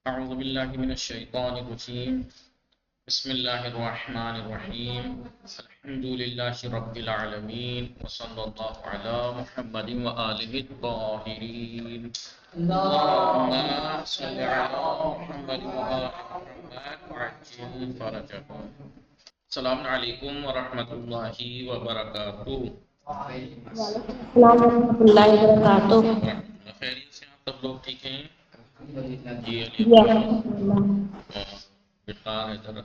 أعوذ بالله من الشيطان الرجيم بسم الله الرحمن الرحيم الحمد لله رب العالمين وصلى الله على محمد وآله الطاهرين اللهم صل على محمد وآل محمد وعجل فرجهم. السلام علیکم ورحمۃ اللہ وبرکاتہ. وعلیکم السلام ورحمۃ اللہ وبرکاتہ. خیریت سے آپ سب لوگ ٹھیک ہیں؟ جی وقار ادھر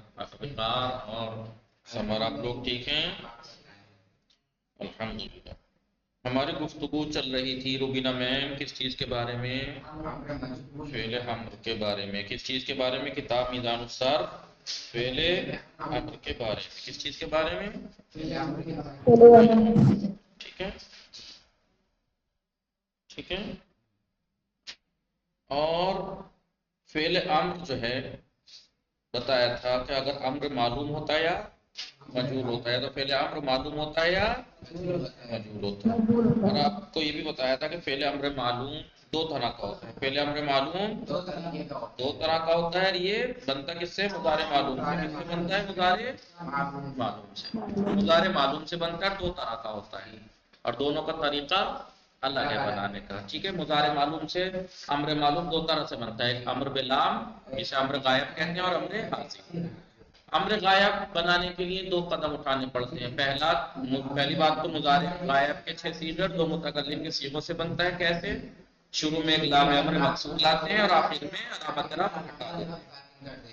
وقار اور سمر آپ لوگ ٹھیک ہیں؟ الحمدللہ. ہماری گفتگو چل رہی تھی روبینہ میم کس چیز کے بارے میں؟ فعل امر کے بارے میں. کس چیز کے بارے میں؟ کتاب میزان الصرف فعل امر کے بارے میں. کس چیز کے بارے میں؟ ٹھیک ہے ٹھیک ہے. اور فعل امر جو ہے بتایا تھا کہ اگر امر معلوم ہوتا ہے یا مجہول ہوتا ہے تو فعل امر معلوم ہوتا ہے یا مجہول ہوتا ہے. اور آپ کو یہ بھی بتایا تھا کہ فعل امر معلوم دو طرح کا ہوتا ہے. فعل امر معلوم دو طرح کا ہوتا ہے. یہ بنتا کس سے؟ مضارع معلوم سے. کس سے بنتا ہے؟ مضارع معلوم سے. مضارع معلوم سے بنتا ہے. دو طرح کا ہوتا ہے اور دونوں کا طریقہ الگ ہے بنانے کا. ٹھیک ہے. مضارع معلوم سے امر معلوم دو طرح سے بنتا ہے. ایک امر بلام جسے امر غائب کہتے ہیں اور امر حاضر. امر غائب بنانے کے لیے دو قدم اٹھانے پڑتے ہیں. پہلی بات تو مضارع غائب کے 6 صیغے دو متکلم کے صیغوں سے بنتا ہے. کیسے؟ شروع میں ایک لام امر مقصود لاتے ہیں اور آخر میں علامت رفع ہٹا دیتے ہیں.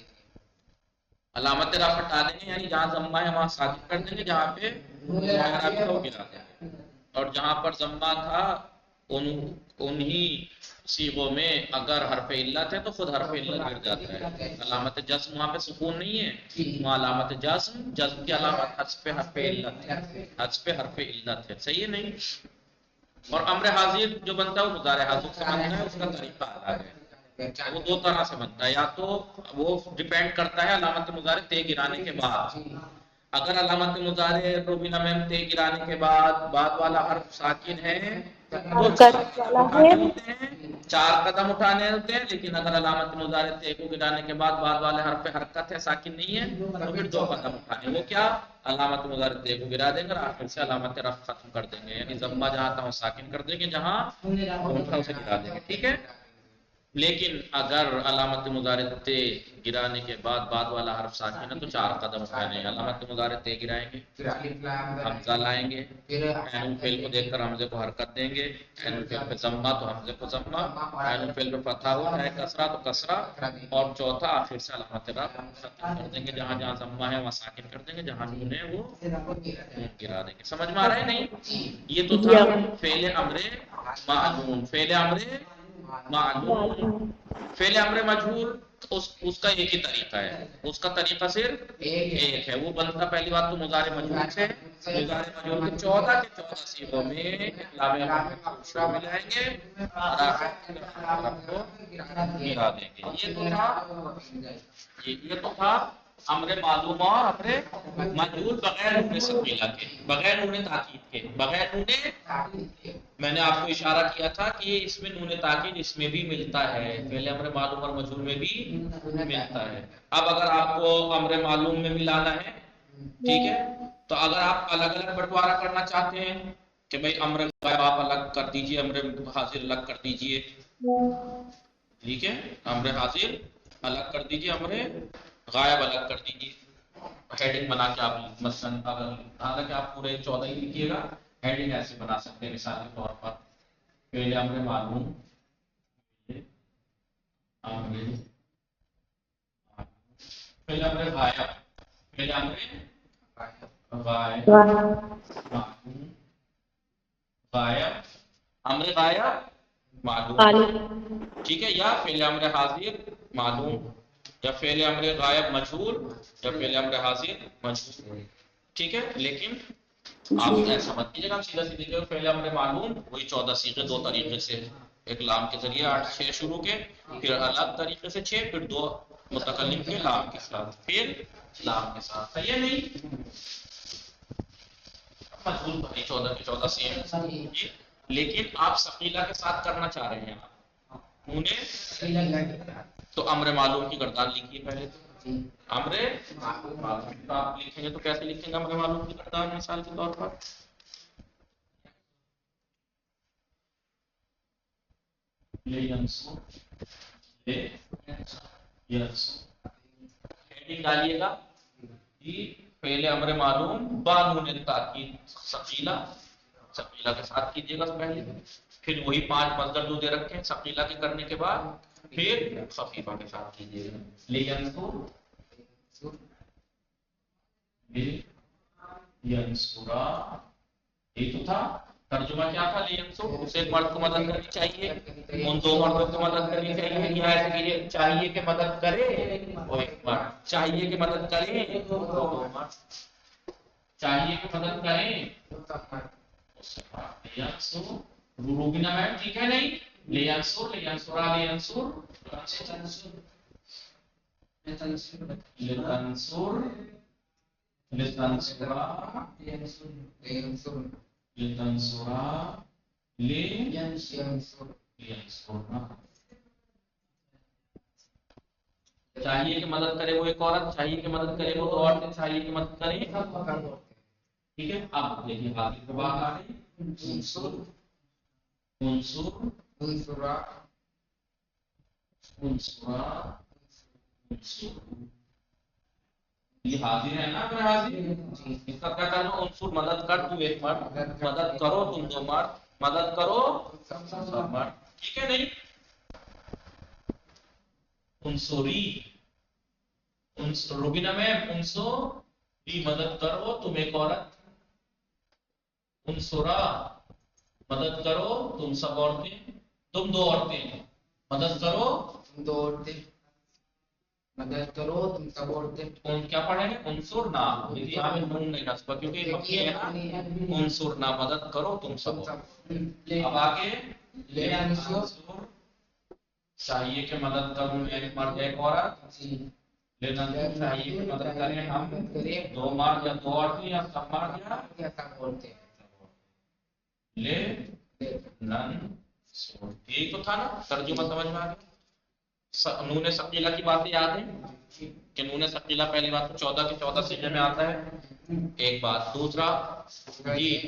علامت رفع ہٹا دیں گے یعنی جہاں ضمہ ہے وہاں ساکن کر دیں گے, جہاں پہ اعرابی ہو گرا دیں گے. اور جہاں پر ضمہ تھا انہی صیغوں میں اگر حرف علت ہے تو خود حرف علت گر جاتا ہے. علامت جزم وہاں پہ سکون نہیں ہے, وہاں علامت جزم کی علامت حذف حرف علت ہے. حذف حرف علت ہے. صحیح ہے نہیں؟ اور امر حاضر جو بنتا ہے وہ مضارع حاضر سے بنتا ہے. اس کا طریقہ الگ ہے. وہ دو طرح سے بنتا ہے. یا تو وہ ڈیپینڈ کرتا ہے علامت مضارع تے گرانے کے بعد. اگر علامت مضارع روبینہ میم تے گرانے کے بعد والا حرف ساکن ہے تو 4 قدم اٹھانے ہوتے ہیں. لیکن اگر علامت مضارع تے کو گرانے کے بعد والے حرف پہ حرکت ہے, ساکن نہیں ہے, تو پھر 2 قدم اٹھانے. وہ کیا؟ علامت مضارع تے کو گرا دیں گے اور آخر سے علامت رفع ختم کر دیں گے. یعنی ضمہ جہاں تھا وہ ساکن کر دیں گے, جہاں اونٹا اسے گرا دیں گے. ٹھیک ہے. لیکن اگر علامت مضارع تے گرانے کے بعد والا حرف ساکن ہے تو 4 قدم اٹھانے ہیں. علامت مضارع تے گرائیں گے, حمزہ لائیں گے, عین الفعل کو دیکھ کر حمزے کو حرکت دیں گے. عین الفعل پہ ضمہ تو حمزے کو ضمہ, عین الفعل پہ فتحہ ہو چاہے کسرہ تو کسرہ, اور چوتھا آخر سے علامت رفع ختم کر دیں گے. جہاں جہاں ضمہ ہے وہاں ساکن کر دیں گے, جہاں نون ہے وہ نون گرا دیں گے. سمجھ میں آ رہا ہے نہیں؟ یہ تو تھا فعل امر معلوم. فعل امر معلوم. فعل امر مجہول اس کا ایک ہی طریقہ ہے. اس کا طریقہ صرف ایک ہے. وہ بنتا پہلی بات تو مضارع مجہول سے. مضارع مجہول کے 14 کے 14 صیغوں میں لام امر شروع میں لائیں گے اور آخر کو گرا دیں گے. یہ تو تھا امر معلوم اور امر مجہول بغیر نون ثقیلہ کے, بغیر نون تاکید کے. بغیر نون میں نے آپ کو اشارہ کیا تھا کہ اس میں نون تاکید اس میں بھی ملتا ہے. فعل امر معلوم اور مجہول میں بھی ملتا ہے. اب اگر آپ کو امر معلوم میں ملانا ہے, ٹھیک ہے, تو اگر آپ الگ الگ بٹوارا کرنا چاہتے ہیں کہ بھئی امر غائب آپ الگ کر دیجئے, امر حاضر الگ کر دیجئے, ٹھیک ہے, امر حاضر الگ کر دیجئے, امر غائب الگ کر دیجئے. ہیڈنگ بنا کے آپ مثلا حالانکہ آپ پورے 14 ہی لکھیے گا, ہیڈنگ ایسے بنا سکتے ہیں. مثال کے طور پر فعل امر معلوم, فعل امر غائب, فعل امر غائب معلوم, غائب امر غائب معلوم, ٹھیک ہے, یا فعل امر حاضر معلوم, یا فعل امر غائب مجہول, یا فعل امر حاضر مجہول. ٹھیک ہے. لیکن آپ ایسا مت کیجیے گا, آپ سیدھا سیدھے جو فعل امر معلوم وہی 14 صیغے دو طریقے سے, ایک لام کے ذریعے 6 شروع کے, پھر الگ طریقے سے 6, پھر 2 متکلم کے لام کے ساتھ, پھر لام کے ساتھ. صحیح ہے نہیں؟ مجہول بھائی 14 کے 14 سیم, لیکن آپ ثقیلہ کے ساتھ کرنا چاہ رہے ہیں. تو امر معلوم کی گردان لکھیے پہلے تو امر معلوم تو آپ لکھیں گے تو کیسے لکھیں گے امر معلوم کی گردان مثال کے طور پر ہیڈنگ ڈالیے گا کہ پہلے امر معلوم بانون تاکید ثقیلہ ثقیلہ کے ساتھ کیجیے گا پہلے پھر وہی 5 مصدر جو دے رکھے ہیں ثقیلہ کے کرنے کے بعد پھر خفیفہ کے ساتھ کیجیے گا لینصرا یہ تو تھا ترجمہ کیا تھا لینصر اسے مرد کو مدد کرنی چاہیے ان 2 مردوں کو مدد کرنی چاہیے یا ایسے کہ چاہیے کہ مدد کرے وہ ایک مرد چاہیے کہ مدد کرے 2 مرد چاہیے کہ مدد کریں روبینا میم ٹھیک ہے نہیں لینصر لینصرا لینصر لتنصر لتنصرا لتنصرا لینصرنا چاہیے کہ مدد کرے وہ ایک عورت چاہیے کہ مدد کرے وہ 2 عورتیں چاہیے کہ مدد کرے ٹھیک ہے اب دیکھیے آگے کی بات آ رہی انصر انصر انصرا انصرا انصر یہ حاضر ہے نا اگر حاضر اس کا کیا کرنا انصر مدد کر تو ایک مرد مدد کرو تم 2 مرد مدد کرو سب مرد ٹھیک ہے نہیں انصری روبینا میں انصری مدد کرو تم ایک عورت انصرا مدد کرو تم سب عورتیں تم 2 عورتیں مدد کرو تم 2 عورتیں مدد کرو تم سب عورتیں کون کیا پڑھیں گے انصرنا یہاں میں نون نہیں نصب کیونکہ مبنی ہے نا انصرنا مدد کرو تم سب اب آگے لینصر چاہیے کہ مدد کروں ایک مرد ایک عورت لینصر چاہیے کہ مدد کریں ہم 2 مرد یا 2 عورتیں یا سب مرد یا سب عورتیں یہی تو تھا نا ترجمہ سمجھ میں آ گیا نون ثقیلہ کی باتیں یاد ہیں کہ نون ثقیلہ پہلی بات تو 14 کے 14 صیغے میں آتا ہے ایک بات دوسرا یہ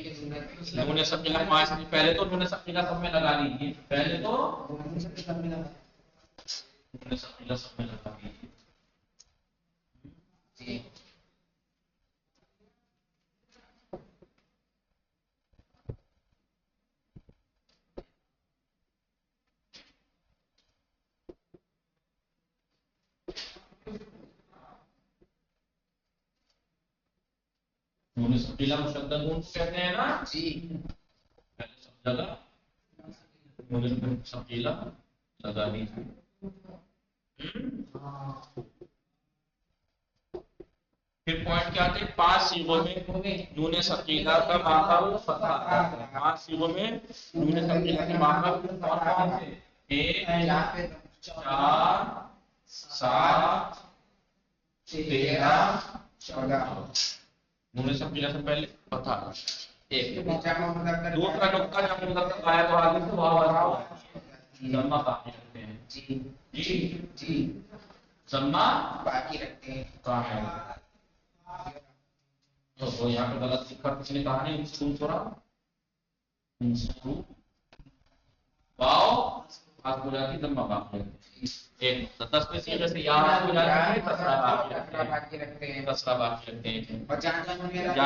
نون ثقیلہ 5 پہلے تو نون ثقیلہ سب میں لگا لیجیے پہلے تو نون ثقیلہ سب میں لگا لیجیے نون ثقیلہ مشدد نون کہتے ہیں نا جی پہلے سب جگہ نون ثقیلہ لگا دیجیے پھر پوائنٹ کیا تھے 5 صیغوں میں نون ثقیلہ کا ماخذ فتحہ آتا ہے 5 صیغوں میں نون ثقیلہ کے ماخذ کون سے 1 4 7 13 14 نون ثقیلہ سے پہلے فتحہ ایک دوسرا نقطہ جب مذکر غائب حاضر سے واو ضمہ باقی رکھتے ہیں جی جی ضمہ باقی رکھتے ہیں کہاں ہے تو یہاں پہ غلط لکھا کسی نے کہا نہیں انصرو واو آپ کو جاتی ضمہ باقی رکھتے ہیں ایک 10 میں صیغے سے یہاں ہو جاتا ہے کسرہ باقی رکھتے ہیں کسرہ باقی رکھتے ہیں جہاں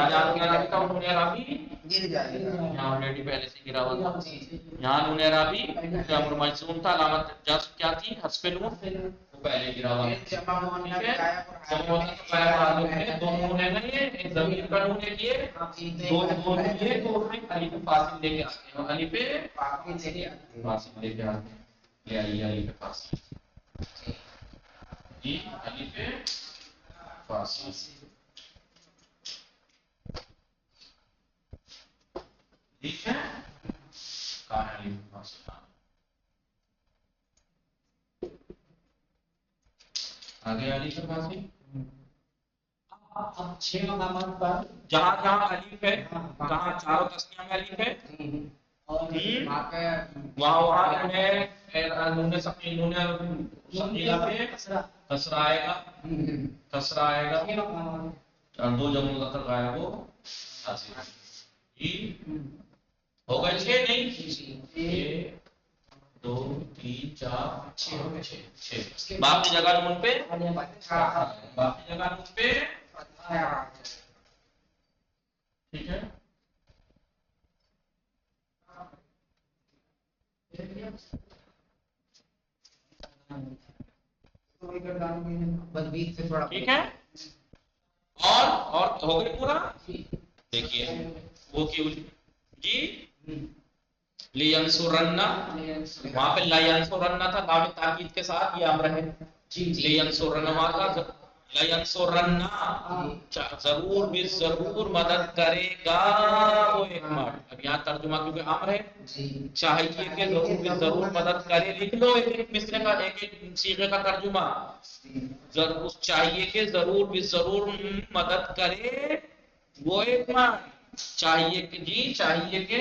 جہاں نون عربی کا نون عربی گر جائے گا یہاں آلریڈی پہلے سے گرا ہوا تھا یہاں نون عربی امر مجزوم تھا علامت جزم کیا تھی حذف نون وہ پہلے گرا ہوا جمع ہونا ہے جمع ہونا تو غائب حاضر میں 2 نون ہے نا یہ ایک ضمیر کا نون ہے یہ 2 نون ہے تو اس میں الف فاصل لے کے آتے ہیں الف فاصل لے کے آتے ہیں لے آئیے الف فاصل جی الف فاصل ٹھیک ہے کہاں ہے الف فاصل آگے الف فاصل اب 6 مقامات پر جہاں جہاں الف ہے کہاں چاروں تسنیہ میں الف ہے وہاں انہیں سقیلہ پہ کسرہ آئے گا اور دو جمع مذکر غائب ہو حاضر ہو گئے 6 نہیں 1 2 3 4 6 باقی جگہ نون پہ ٹھیک ہے. ٹھیک ہے اور ہو گئی پورا. دیکھیے وہ کیوں جی لینصرن وہاں پہ لا ینصرن تھا لام تاکید کے ساتھ یہ امر ہے لینصرن وہاں کا لا ینصرن ضرور بھی ضرور مدد کرے گا وہ ایک مرد. اب یہاں ترجمہ کیونکہ امر ہے چاہیے کہ ضرور بھی ضرور مدد کرے. لکھ لو ایک مصرے کا ایک صیغے کا ترجمہ ضرور چاہیے کہ ضرور بھی ضرور مدد کرے وہ ایک مرد. چاہیے کہ جی چاہیے کہ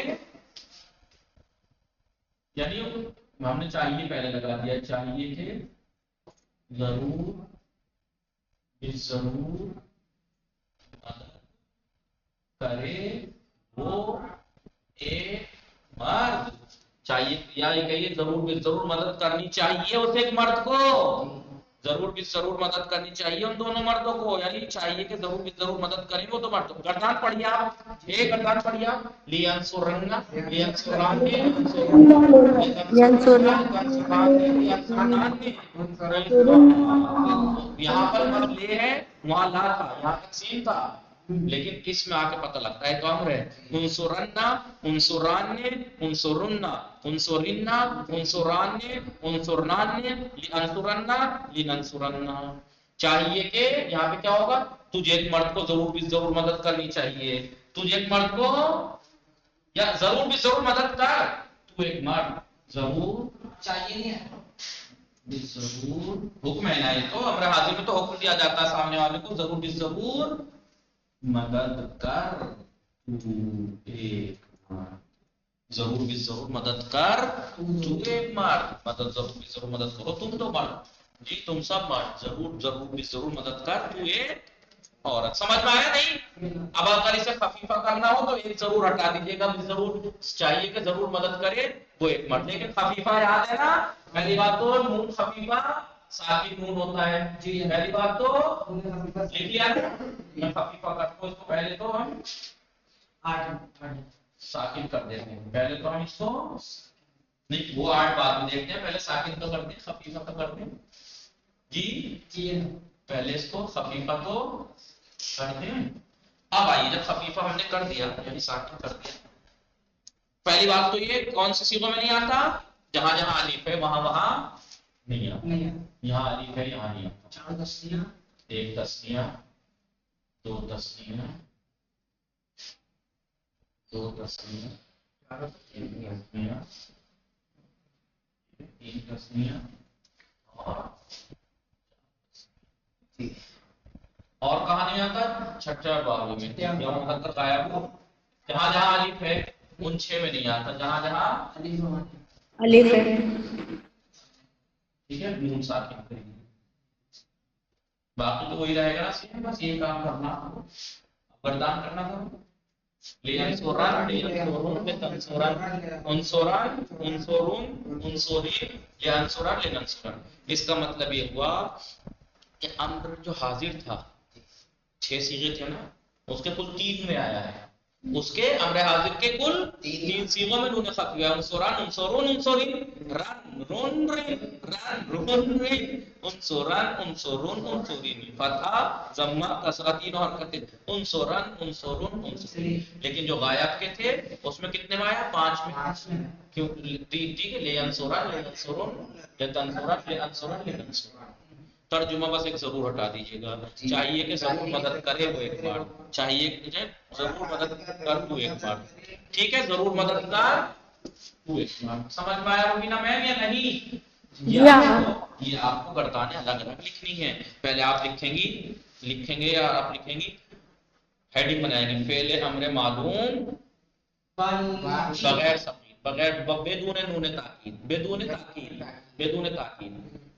یعنی ہم نے چاہیے پہلے لگا دیا چاہیے کہ ضرور ضرور مدد کرے وہ ایک مرد. چاہیے یا یہ کہیے ضرور مدد کرنی چاہیے اس ایک مرد کو. ضرور بھی ضرور مدد کرنی چاہیے ان دونوں مردوں کو. یعنی چاہیے کہ ضرور بھی ضرور مدد کریں وہ دو مردوں کو. گردان پڑھیے آپ ایک گردان پڑھیے لینصرن لینصران یہاں پر مطلب یہ ہے وہاں لا تھا یہاں تقسیم تھا لیکن اس میں آ کے پتہ لگتا ہے تو امر ہے انصرنا انصران انصرنا انصرنا انصران انصرنان لانصرنا لننصرنا. چاہیے کہ یہاں پہ کیا ہوگا تجھے ایک مرد کو ضرور بھی ضرور مدد کرنی چاہیے. تجھے ایک مرد کو یا ضرور بھی ضرور مدد کر تو ایک مرد ضرور چاہیے نہیں ہے ضرور حکم ہے نا. یہ تو امر حاضر میں تو حکم دیا جاتا ہے سامنے والے کو ضرور بھی ضرور مدد کر تو ایک مرد. ضرور بھی ضرور مدد کر تو ایک مرد. مدد ضرور بھی ضرور مدد کرو تم تو مرد جی تم سب مرد. ضرور بھی ضرور مدد کر تو ایک عورت. سمجھ میں آیا نہیں؟ اب اگر اسے خفیفہ کرنا ہو تو ایک ضرور ہٹا دیجیے گا. ضرور چاہیے کہ ضرور مدد کرے وہ ایک مرد. لیکن خفیفہ یاد ہے نا پہلی بات تو نون خفیفہ ساکن نون ہوتا ہے جی. پہلی بات تو لکھ لیا میں خفیفہ کرتا ہوں اس کو. پہلے تو ہم ساکن کر دیتے ہیں. پہلے تو ہم اس کو نہیں وہ 8 بعد میں دیکھتے ہیں. پہلے ساکن تو کرتے ہیں خفیفہ تو کرتے ہیں جی. پہلے اس کو خفیفہ تو کرتے ہیں. اب آئیے جب خفیفہ ہم نے کر دیا یعنی ساکن کر دیا پہلی بات تو یہ کون سے صیغوں میں نہیں آتا جہاں جہاں الف ہے وہاں وہاں نہیں آتا. یہاں الف ہے یہاں نہیں آتا. 4 تسنیہ ایک تسنیہ دو تسنیہ دو تسنیہ تین تسنیہ اور کہاں نہیں آتا چھٹا باب میں یا مقدر غائب ہو. جہاں جہاں الف ہے ان 6 میں نہیں آتا جہاں جہاں الف ہے. ٹھیک ہے نون ساکن کریں گے. باقی تو وہی رہے گا نا بس یہ کام کرنا گردان کرنا تھا. لینصرن لینصرون لتنصرن انصرن انصرون انصرین لینصرن لننصرن. اس کا مطلب یہ ہوا کہ امر جو حاضر تھا 6 صیغے تھے نا اس کے کل 3 میں آیا ہے. اس کے امر حاضر کے کل 3 صیغوں میں نون خفیفہ ہے. انصرن انصرون انصرین رن رن رن رن رن انصرن انصرون انصرین فتحہ ضمہ کسرہ تینوں حرکتیں انصرن انصرون انصرین. لیکن جو غائب کے تھے اس میں کتنے میں آیا 5 میں. کیوں ٹھیک ہے لینصرن لینصرون لتنصرن لننصرن لننصرن. ترجمہ بس ایک ضرور ہٹا دیجیے گا. چاہیے کہ ضرور مدد کرے وہ ایک بار. چاہیے کہ ضرور مدد کر تو ایک بار. ٹھیک ہے ضرور مدد کر تو ایک بار. سمجھ میں آیا ہوگی نا میم یا نہیں؟ یہ آپ کو گردانیں الگ الگ لکھنی ہے. پہلے آپ لکھیں گے یا آپ لکھیں گی ہیڈنگ بنائیں گے فعل امر معلوم بغیر ثقیل. بغیر بدون نون تاکید، بدون تاکید، بدون تاکید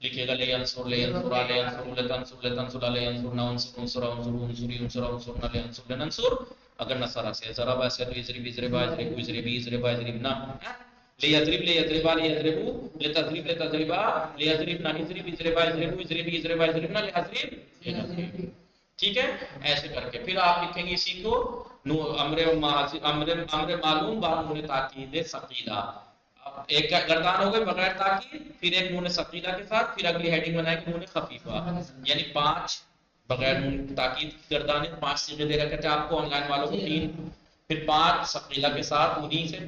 لکھے گا لے انصر، لے انصر، لے انصر، لے تنصر، لے تنصر، لے انصر، نہ انصر، انصر، انصر، انصری، انصر، انصر، نہ لے انصر، لے ننصر. اگر نصرہ سے ضرب سے تو یضرب، یضرب، یضرب، یضرب، یضرب، یضرب نہ لے یضرب، لے یضرب، لے یضرب، لے تضرب، لے تضرب، لے یضرب نہ یضرب، یضرب، یضرب، یضرب، یضرب، یضرب نہ لے یضرب، لے یضرب. ٹھیک ہے، ایسے کر کے پھر آپ لکھیں گے اسی کو امر معلوم با نون تاکید ثقیلہ. ایک گردان ہو گئی بغیر تاکید، پھر ایک نون ثقیلہ کے ساتھ، پھر اگلی ہیڈنگ بنائے گی نون خفیفہ، یعنی 5 بغیر نون تاکید کی گردانیں. 5 صیغے دے رکھے تھے آپ کو آن لائن والوں کو 3، پھر 5 ثقیلہ کے ساتھ انہیں سے،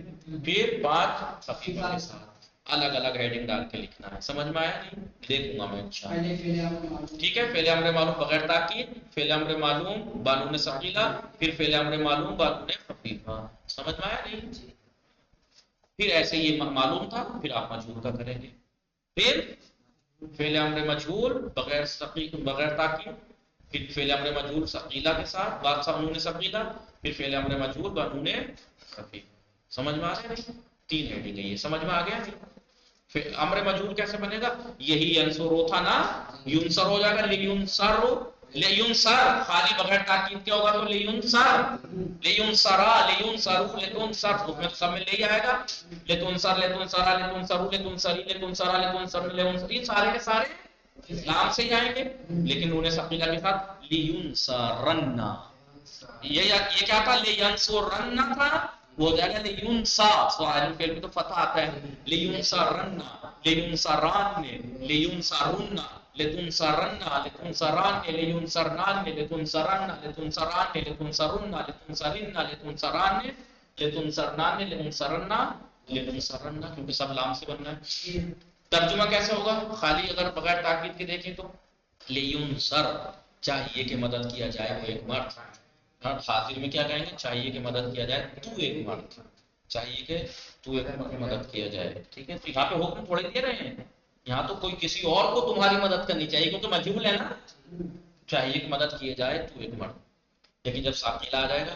پھر 5 خفیفہ کے ساتھ. الگ الگ ہیڈنگ ڈال کے لکھنا ہے. سمجھ میں آیا نہیں؟ دیکھوں گا میں انشاءاللہ. ٹھیک ہے، فعل امر معلوم بغیر تاکید، فعل امر معلوم با نون ثقیلہ، پھر فعل امر معلوم با نون خفیفہ. سمجھ میں آیا نہیں؟ پھر ایسے یہ معلوم تھا، پھر آپ مجہول کا کریں گے. پھر فعل امر مجہول بغیر تاکید، پھر فعل امر مجہول ثقیلہ کے ساتھ با نون ثقیلہ، پھر فعل امر مجہول با نون خفیفہ. سمجھ میں آ گیا نہیں؟ 3 ہیڈنگ ہے یہ. سمجھ میں آ گیا نہیں؟ امر مجہول کیسے بنے گا؟ یہی ینصرو تھا نا، یونصر ہو جائے گا لیونصر، لیونصر خالی بغیر تاکید کیا ہوگا تو لیونصر، لیونصرا، لیونصرو، لتنصر، اس میں سب میں لے ہی آئے گا. لتنصر، لتنصرا، لتنصرو، لتنصری، لتنصرا، لتنصر، لتنصر، یہ سارے کے سارے اسلام سے ہی آئیں گے، لیکن نون ثقیلہ کے ساتھ لیونصرن. یہ کیا تھا؟ لینصرن تھا، وہ ہو جائے گا لیونصا. سوال فعل میں تو فتح آتا ہے. لیونصرن، لیونصران، لیونصرن، لتنصرن، لتنصران، لیونصرنان، لتنصرن، لتنصران، لتنصرن، لتنصرن، لتنصران، لتنصرنان، لتنصرن، لتنصرن، کیونکہ سب لام سے بننا ہے. ترجمہ کیسے ہوگا؟ خالی اگر بغیر تاکید کے دیکھیں تو لیونصر، چاہیے کہ مدد کیا جائے وہ ایک مرد. حاضر میں کیا کہیں گے؟ چاہیے کہ مدد کیا جائے تو ایک مرد، چاہیے کہ تو ایک مدد کیا جائے. ٹھیک ہے، تو یہاں پہ حکم تھوڑے دے رہے ہیں، یہاں تو کوئی کسی اور کو تمہاری مدد کرنی چاہیے، کیونکہ مجہول ہے نا. چاہیے کہ مدد کیا جائے تو ایک مرد، لیکن جب ثقیلہ آ جائے گا،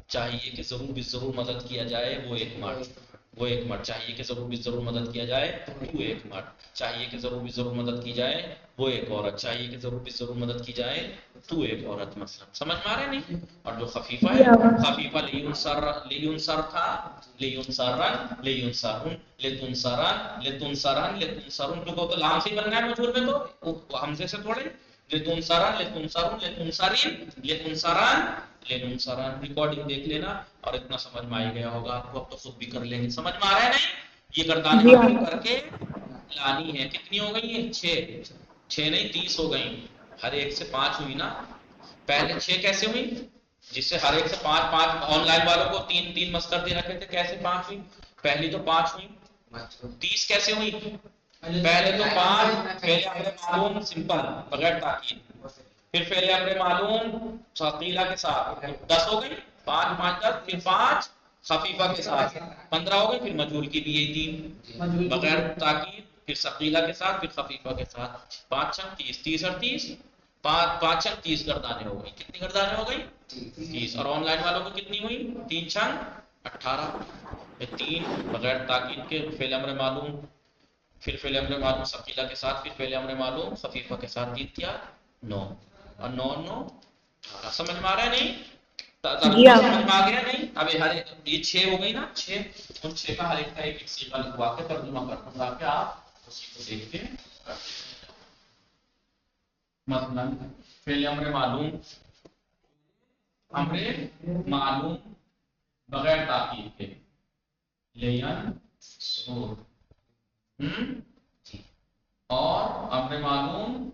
چاہیے کہ ضرور بھی ضرور مدد کیا جائے وہ ایک مرد، وہ ایک مرد. چاہیے کہ ضرور بھی ضرور مدد کیا جائے تو ایک مرد. چاہیے کہ ضرور بھی ضرور مدد کی جائے وہ ایک عورت. چاہیے کہ ضرور بھی ضرور مدد کی جائے تو ایک عورت. مثلا سمجھ میں آ رہے نہیں؟ اور جو خفیفہ ہے، خفیفہ لیونصر، لیونصر تھا، لیونصرن، لیونصرن، لتنصرن، لتنصرن، لتنصرن، کیونکہ تو لام سے ہی بننا ہے مجہول میں، تو حمزے سے تھوڑے. لتنصرن، لتنصرن، لتنصرین، لتنصران، لتنصران. ریکارڈنگ دیکھ لینا اور اتنا سمجھ میں آ گیا ہوگا آپ کو. اب تو خود بھی کر لیں گے. سمجھ میں آ رہا ہے نہیں؟ یہ گردان حاصل کر کے لانی ہے. کتنی ہو گئی ہیں؟ 6. 6 نہیں 30 ہو گئی. ہر ایک سے 5 ہوئی نا. پہلے 6 کیسے ہوئی؟ جس سے ہر ایک سے 5 5. آن لائن والوں کو 3 3 مصدر دے رکھے تھے، کیسے 5 ہوئی؟ پہلی تو 5 ہوئی. 30 کیسے ہوئی؟ پہلے تو 5 فعل امر معلوم سمپل بغیر تاکید، پھر فعل امر معلوم ثقیلہ کے ساتھ 10 ہو گئی. 5 5 10، پھر 5 خفیفہ کے ساتھ 15 ہو گئی. پھر مجہول کی بھی یہی 3 بغیر تاکید، پھر ثقیلہ کے ساتھ، پھر خفیفہ کے ساتھ. 5 6 30، 30 اور 30، 5 6 30 گردانیں ہو گئی. کتنی گردانیں ہو گئی؟ 30. اور آن لائن والوں کو کتنی ہوئی؟ 3 6 18. 3 بغیر تاکید کے فعل امر معلوم، پھر فعل امر معلوم ثقیلہ کے ساتھ، پھر فعل امر معلوم خفیفہ کے ساتھ. 3 کیا 9، اور 9 9 18. سمجھ میں آ رہا ہے نہیں؟ سمجھ میں آ گیا نہیں؟ اب یہ 6 ہو گئی نا. 6 ان 6 کا ہر ایک کا ایک صیغہ لکھوا کے ترجمہ کر دوں گا کہ آپ اسی کو دیکھ کے. مثلا فعل امر معلوم، امر معلوم بغیر تاکید کے لینصر، اور امر معلوم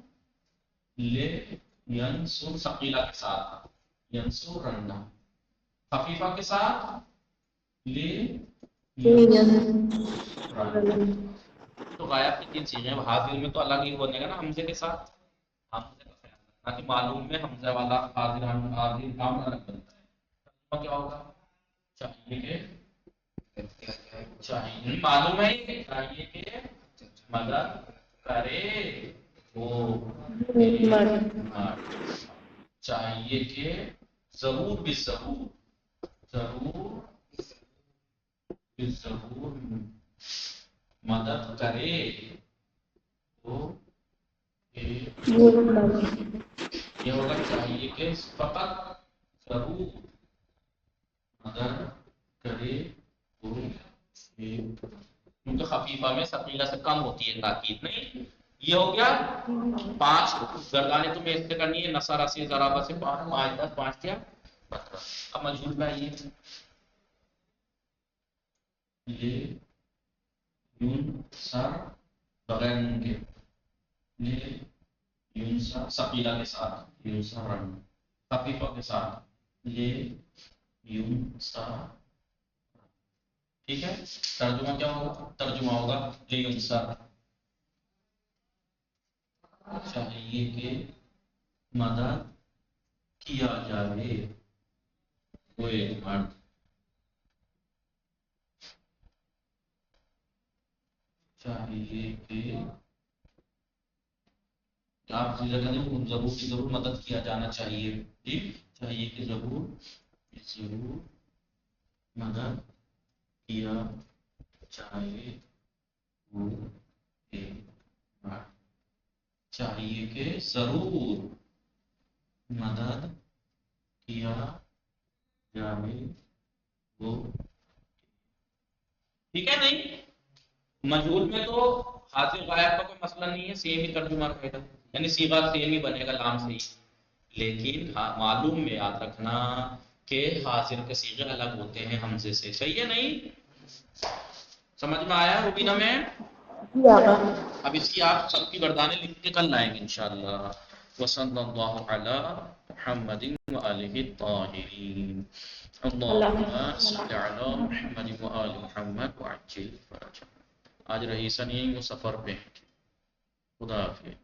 لینصر ثقیلہ کے ساتھ ینصرن، خفیفہ کے ساتھ تو غائب کی 3 چیزیں. حاضر میں تو الگ ہی بنے گا نا حمزے کے ساتھ. حمزے کا خیال رکھنا کہ معلوم میں حمزہ والا حاضر نام الگ بنتا ہے. کیا ہوگا؟ چاہیے کہ، چاہیے معلوم ہے کہ چاہیے کہ مدد کرے وہ چاہیے کہ ضرور بھی ضرور، ضرور کہ ضرور مدد کرے وہ ضرور ڈالیں. یہ ہوگا چاہیے کہ فقط ضرور مدد کرے وہ کیونکہ خفیفہ میں ثقیلہ سے کم ہوتی ہے تاکید. نہیں یہ ہو گیا 5 گردانیں تمہیں اس سے کرنی ہے نصر اسی ضرابہ سے 5 5 10 5 کیا 15. اب مجہول میں آئیے یہ یون سر بغیر نون کے یہ یون سر ثقیلہ کے ساتھ یون سر خفیفہ کے ساتھ یہ یون سر. ٹھیک ہے ترجمہ کیا ہوگا؟ ترجمہ ہوگا یون سر چاہیے کہ مدد کیا جائے کوئی مرد چاہیے کہ آپ ضرور کی ضرور مدد کیا جانا چاہیے. جی چاہیے کہ ضرور مدد کیا جائے وہ چاہیے کہ ضرور مدد کیا جائے وہ. ٹھیک ہے نہیں مجہول میں تو حاضر غائب کا کوئی مسئلہ نہیں ہے سیم ہی ترجمہ رہے گا یعنی صیغہ سیم ہی بنے گا لام سے ہی. لیکن معلوم میں یاد رکھنا کہ حاضر کے صیغے الگ ہوتے ہیں حمزے سے. صحیح ہے نہیں سمجھ میں آیا روبینہ میں؟ جی آقا. اب اس کی آپ سب کی گردانیں لکھ کے کل لائیں گے انشاءاللہ. وصلی اللہ علی محمد وآلہ الطاہرین. اللہم صلی علی محمد وآل محمد وعجل فرجہ. آج رئیسا نہیں وہ سفر پہ. خدا حافظ.